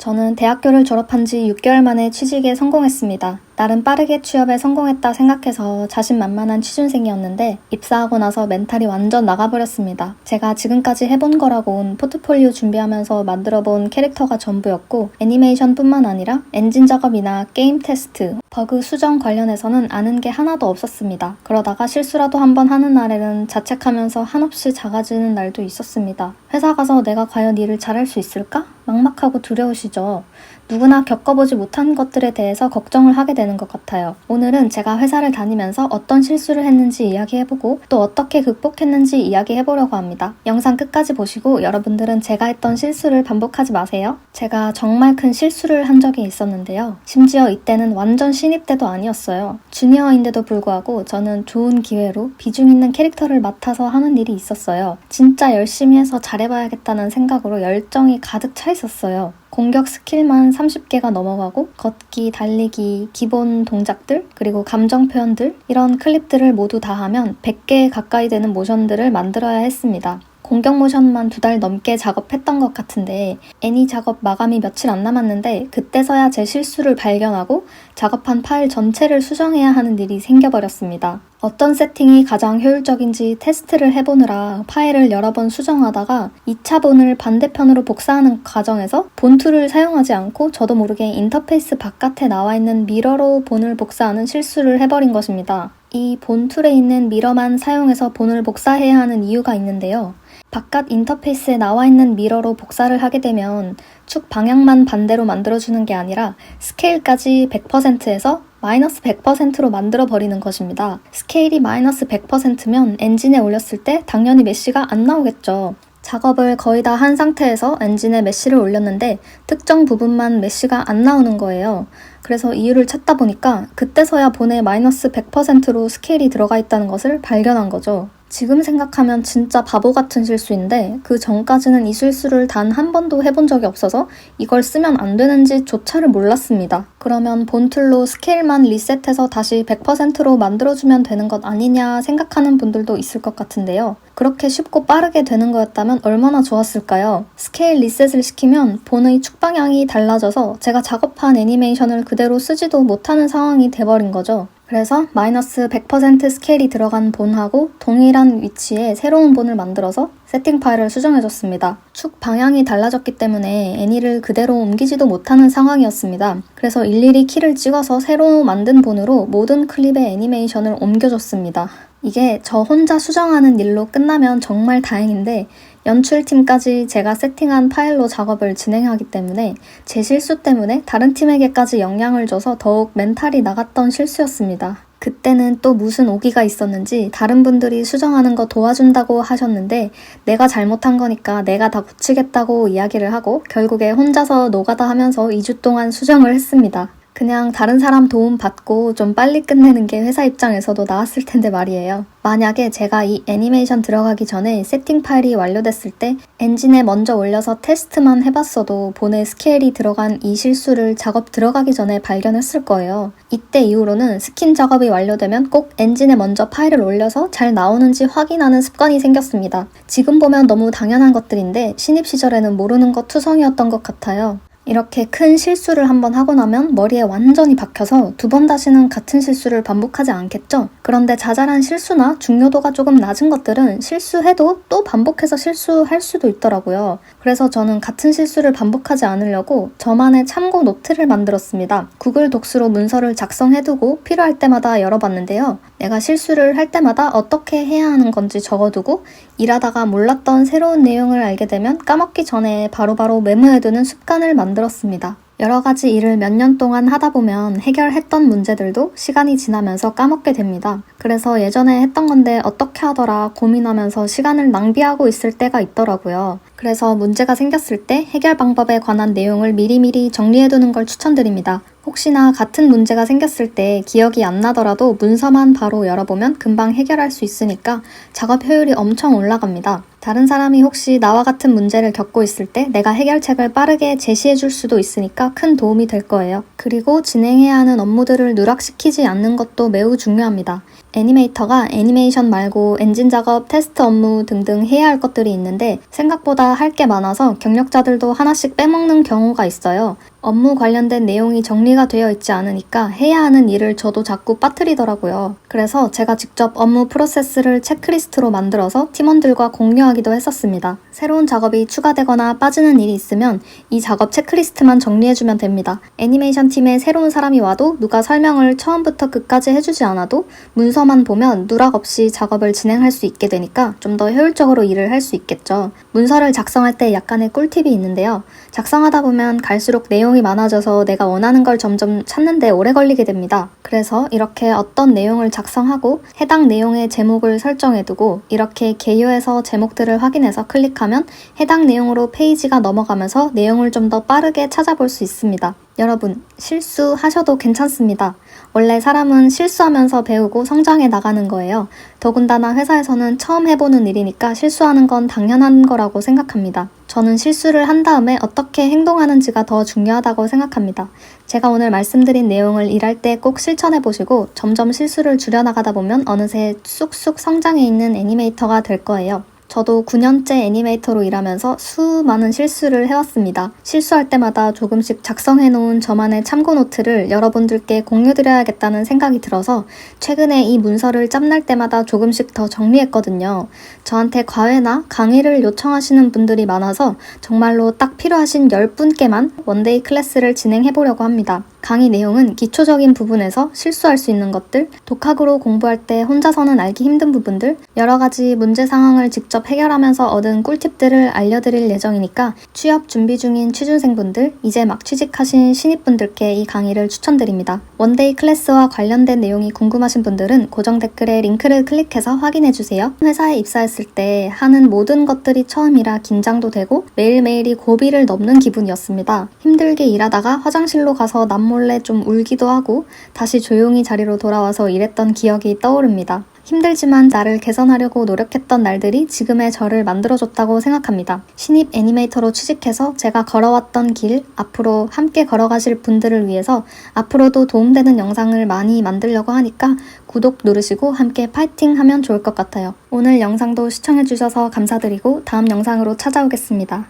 저는 대학교를 졸업한 지 6개월 만에 취직에 성공했습니다. 나름 빠르게 취업에 성공했다 생각해서 자신만만한 취준생이었는데 입사하고 나서 멘탈이 완전 나가버렸습니다. 제가 지금까지 해본 거라고는 포트폴리오 준비하면서 만들어본 캐릭터가 전부였고 애니메이션뿐만 아니라 엔진 작업이나 게임 테스트, 버그 수정 관련해서는 아는 게 하나도 없었습니다. 그러다가 실수라도 한번 하는 날에는 자책하면서 한없이 작아지는 날도 있었습니다. 회사 가서 내가 과연 일을 잘할 수 있을까? 막막하고 두려우시죠? 누구나 겪어보지 못한 것들에 대해서 걱정을 하게 되는 것 같아요. 오늘은 제가 회사를 다니면서 어떤 실수를 했는지 이야기해보고 또 어떻게 극복했는지 이야기해보려고 합니다. 영상 끝까지 보시고 여러분들은 제가 했던 실수를 반복하지 마세요. 제가 정말 큰 실수를 한 적이 있었는데요. 심지어 이때는 완전 신입 때도 아니었어요. 주니어인데도 불구하고 저는 좋은 기회로 비중 있는 캐릭터를 맡아서 하는 일이 있었어요. 진짜 열심히 해서 잘해봐야겠다는 생각으로 열정이 가득 차 있었어요. 공격 스킬만 30개가 넘어가고 걷기, 달리기, 기본 동작들, 그리고 감정 표현들 이런 클립들을 모두 다 하면 100개 가까이 되는 모션들을 만들어야 했습니다. 공격 모션만 2달 넘게 작업했던 것 같은데 애니 작업 마감이 며칠 안 남았는데 그때서야 제 실수를 발견하고 작업한 파일 전체를 수정해야 하는 일이 생겨버렸습니다. 어떤 세팅이 가장 효율적인지 테스트를 해보느라 파일을 여러 번 수정하다가 2차본을 반대편으로 복사하는 과정에서 본툴을 사용하지 않고 저도 모르게 인터페이스 바깥에 나와 있는 미러로 본을 복사하는 실수를 해버린 것입니다. 이 본툴에 있는 미러만 사용해서 본을 복사해야 하는 이유가 있는데요. 바깥 인터페이스에 나와 있는 미러로 복사를 하게 되면 축 방향만 반대로 만들어주는 게 아니라 스케일까지 100%에서 마이너스 100%로 만들어버리는 것입니다. 스케일이 마이너스 100%면 엔진에 올렸을 때 당연히 메쉬가 안 나오겠죠. 작업을 거의 다 한 상태에서 엔진에 메쉬를 올렸는데 특정 부분만 메쉬가 안 나오는 거예요. 그래서 이유를 찾다 보니까 그때서야 본에 마이너스 100%로 스케일이 들어가 있다는 것을 발견한 거죠. 지금 생각하면 진짜 바보 같은 실수인데 그 전까지는 이 실수를 단 한 번도 해본 적이 없어서 이걸 쓰면 안 되는지 조차를 몰랐습니다. 그러면 본툴로 스케일만 리셋해서 다시 100%로 만들어주면 되는 것 아니냐 생각하는 분들도 있을 것 같은데요. 그렇게 쉽고 빠르게 되는 거였다면 얼마나 좋았을까요? 스케일 리셋을 시키면 본의 축 방향이 달라져서 제가 작업한 애니메이션을 그대로 쓰지도 못하는 상황이 돼버린 거죠. 그래서 마이너스 100% 스케일이 들어간 본하고 동일한 위치에 새로운 본을 만들어서 세팅 파일을 수정해줬습니다. 축 방향이 달라졌기 때문에 애니를 그대로 옮기지도 못하는 상황이었습니다. 그래서 일일이 키를 찍어서 새로 만든 본으로 모든 클립의 애니메이션을 옮겨줬습니다. 이게 저 혼자 수정하는 일로 끝나면 정말 다행인데 연출팀까지 제가 세팅한 파일로 작업을 진행하기 때문에 제 실수 때문에 다른 팀에게까지 영향을 줘서 더욱 멘탈이 나갔던 실수였습니다. 그때는 또 무슨 오기가 있었는지 다른 분들이 수정하는 거 도와준다고 하셨는데 내가 잘못한 거니까 내가 다 고치겠다고 이야기를 하고 결국에 혼자서 노가다 하면서 2주 동안 수정을 했습니다. 그냥 다른 사람 도움 받고 좀 빨리 끝내는 게 회사 입장에서도 나았을 텐데 말이에요. 만약에 제가 이 애니메이션 들어가기 전에 세팅 파일이 완료됐을 때 엔진에 먼저 올려서 테스트만 해봤어도 본에 스케일이 들어간 이 실수를 작업 들어가기 전에 발견했을 거예요. 이때 이후로는 스킨 작업이 완료되면 꼭 엔진에 먼저 파일을 올려서 잘 나오는지 확인하는 습관이 생겼습니다. 지금 보면 너무 당연한 것들인데 신입 시절에는 모르는 것 투성이었던 것 같아요. 이렇게 큰 실수를 한번 하고 나면 머리에 완전히 박혀서 2번 다시는 같은 실수를 반복하지 않겠죠? 그런데 자잘한 실수나 중요도가 조금 낮은 것들은 실수해도 또 반복해서 실수할 수도 있더라고요. 그래서 저는 같은 실수를 반복하지 않으려고 저만의 참고 노트를 만들었습니다. 구글 독스로 문서를 작성해두고 필요할 때마다 열어봤는데요. 내가 실수를 할 때마다 어떻게 해야 하는 건지 적어두고 일하다가 몰랐던 새로운 내용을 알게 되면 까먹기 전에 바로바로 메모해두는 습관을 만들었습니다. 여러 가지 일을 몇 년 동안 하다 보면 해결했던 문제들도 시간이 지나면서 까먹게 됩니다. 그래서 예전에 했던 건데 어떻게 하더라 고민하면서 시간을 낭비하고 있을 때가 있더라고요. 그래서 문제가 생겼을 때 해결 방법에 관한 내용을 미리미리 정리해두는 걸 추천드립니다. 혹시나 같은 문제가 생겼을 때 기억이 안 나더라도 문서만 바로 열어보면 금방 해결할 수 있으니까 작업 효율이 엄청 올라갑니다. 다른 사람이 혹시 나와 같은 문제를 겪고 있을 때 내가 해결책을 빠르게 제시해줄 수도 있으니까 큰 도움이 될 거예요. 그리고 진행해야 하는 업무들을 누락시키지 않는 것도 매우 중요합니다. 애니메이터가 애니메이션 말고 엔진 작업, 테스트 업무 등등 해야 할 것들이 있는데 생각보다 할 게 많아서 경력자들도 하나씩 빼먹는 경우가 있어요. 업무 관련된 내용이 정리가 되어 있지 않으니까 해야 하는 일을 저도 자꾸 빠뜨리더라고요. 그래서 제가 직접 업무 프로세스를 체크리스트로 만들어서 팀원들과 공유하기도 했었습니다. 새로운 작업이 추가되거나 빠지는 일이 있으면 이 작업 체크리스트만 정리해주면 됩니다. 애니메이션 팀에 새로운 사람이 와도 누가 설명을 처음부터 끝까지 해주지 않아도 문서만 보면 누락 없이 작업을 진행할 수 있게 되니까 좀 더 효율적으로 일을 할 수 있겠죠. 문서를 작성할 때 약간의 꿀팁이 있는데요. 작성하다 보면 갈수록 내용이 많아져서 내가 원하는 걸 점점 찾는데 오래 걸리게 됩니다. 그래서 이렇게 어떤 내용을 작성하고 해당 내용의 제목을 설정해두고 이렇게 개요에서 제목들을 확인해서 클릭하면 해당 내용으로 페이지가 넘어가면서 내용을 좀 더 빠르게 찾아볼 수 있습니다. 여러분, 실수하셔도 괜찮습니다. 원래 사람은 실수하면서 배우고 성장해 나가는 거예요. 더군다나 회사에서는 처음 해보는 일이니까 실수하는 건 당연한 거라고 생각합니다. 저는 실수를 한 다음에 어떻게 행동하는지가 더 중요하다고 생각합니다. 제가 오늘 말씀드린 내용을 일할 때 꼭 실천해보시고 점점 실수를 줄여나가다 보면 어느새 쑥쑥 성장해 있는 애니메이터가 될 거예요. 저도 9년째 애니메이터로 일하면서 수많은 실수를 해왔습니다. 실수할 때마다 조금씩 작성해놓은 저만의 참고 노트를 여러분들께 공유드려야겠다는 생각이 들어서 최근에 이 문서를 짬날 때마다 조금씩 더 정리했거든요. 저한테 과외나 강의를 요청하시는 분들이 많아서 정말로 딱 필요하신 10분께만 원데이 클래스를 진행해보려고 합니다. 강의 내용은 기초적인 부분에서 실수할 수 있는 것들, 독학으로 공부할 때 혼자서는 알기 힘든 부분들, 여러 가지 문제 상황을 직접 해결하면서 얻은 꿀팁들을 알려드릴 예정이니까 취업 준비 중인 취준생분들, 이제 막 취직하신 신입분들께 이 강의를 추천드립니다. 원데이 클래스와 관련된 내용이 궁금하신 분들은 고정 댓글에 링크를 클릭해서 확인해주세요. 회사에 입사했을 때 하는 모든 것들이 처음이라 긴장도 되고 매일매일이 고비를 넘는 기분이었습니다. 힘들게 일하다가 화장실로 가서 몰래 좀 울기도 하고 다시 조용히 자리로 돌아와서 일했던 기억이 떠오릅니다. 힘들지만 나를 개선하려고 노력했던 날들이 지금의 저를 만들어줬다고 생각합니다. 신입 애니메이터로 취직해서 제가 걸어왔던 길, 앞으로 함께 걸어가실 분들을 위해서 앞으로도 도움되는 영상을 많이 만들려고 하니까 구독 누르시고 함께 파이팅 하면 좋을 것 같아요. 오늘 영상도 시청해주셔서 감사드리고 다음 영상으로 찾아오겠습니다.